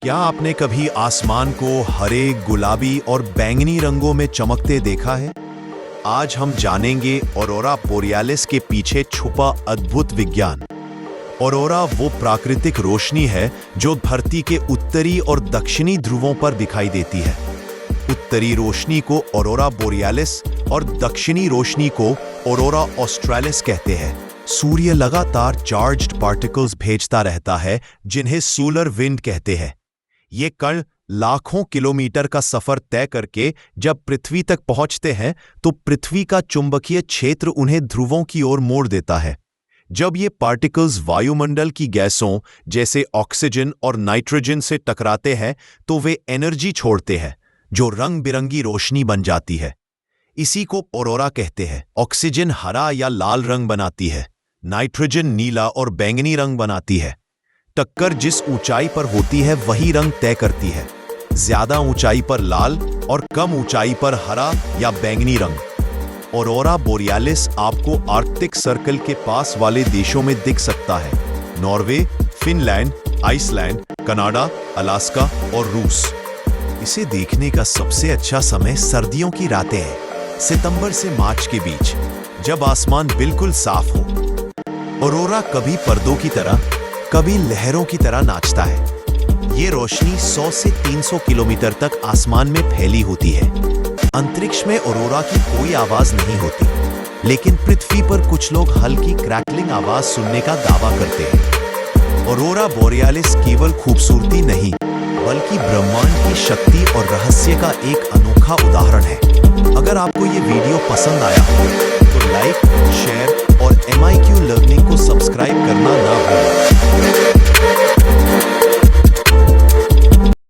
क्या आपने कभी आसमान को हरे, गुलाबी और बैंगनी रंगों में चमकते देखा है? आज हम जानेंगे ऑरोरा बोरियालिस के पीछे छुपा अद्भुत विज्ञान। ऑरोरा वो प्राकृतिक रोशनी है जो धरती के उत्तरी और दक्षिणी ध्रुवों पर दिखाई देती है। उत्तरी रोशनी को ऑरोरा बोरियालिस और दक्षिणी रोशनी को ऑरोरा ऑस्ट्रेलिस कहते हैं। सूर्य लगातार चार्ज्ड पार्टिकल्स भेजता रहता है जिन्हें सोलर विंड कहते हैं। ये कण लाखों किलोमीटर का सफर तय करके जब पृथ्वी तक पहुंचते हैं तो पृथ्वी का चुंबकीय क्षेत्र उन्हें ध्रुवों की ओर मोड़ देता है। जब ये पार्टिकल्स वायुमंडल की गैसों जैसे ऑक्सीजन और नाइट्रोजन से टकराते हैं तो वे एनर्जी छोड़ते हैं जो रंग बिरंगी रोशनी बन जाती है। इसी को ऑरोरा कहते हैं। ऑक्सीजन हरा या लाल रंग बनाती है, नाइट्रोजन नीला और बैंगनी रंग बनाती है। टक्कर जिस ऊंचाई पर होती है वही रंग तय करती है, ज्यादा ऊंचाई पर लाल और कम ऊंचाई पर हरा या बैंगनी रंग। ऑरोरा बोरियालिस आपको आर्कटिक सर्कल के पास वाले देशों में दिख सकता है। Norway, Finland, Iceland, Canada, Alaska और रूस। इसे देखने का सबसे अच्छा समय सर्दियों की रातें हैं, सितंबर से मार्च के बीच, जब आसमान बिल्कुल साफ हो। ऑरोरा कभी पर्दों की तरह, कभी लहरों की तरह नाचता है। ये रोशनी 100 से 300 किलोमीटर तक आसमान में फैली होती है। अंतरिक्ष में ऑरोरा की कोई आवाज नहीं होती, लेकिन पृथ्वी पर कुछ लोग हल्की क्रैकलिंग आवाज सुनने का दावा करते हैं। ऑरोरा बोरियालिस केवल खूबसूरती नहीं, बल्कि ब्रह्मांड की शक्ति और रहस्य का एक अनोखा उदाहरण है। अगर आपको ये वीडियो पसंद आया हो तो लाइक, शेयर और MIQ लर्निंग को सब्सक्राइब करना ना भूलें।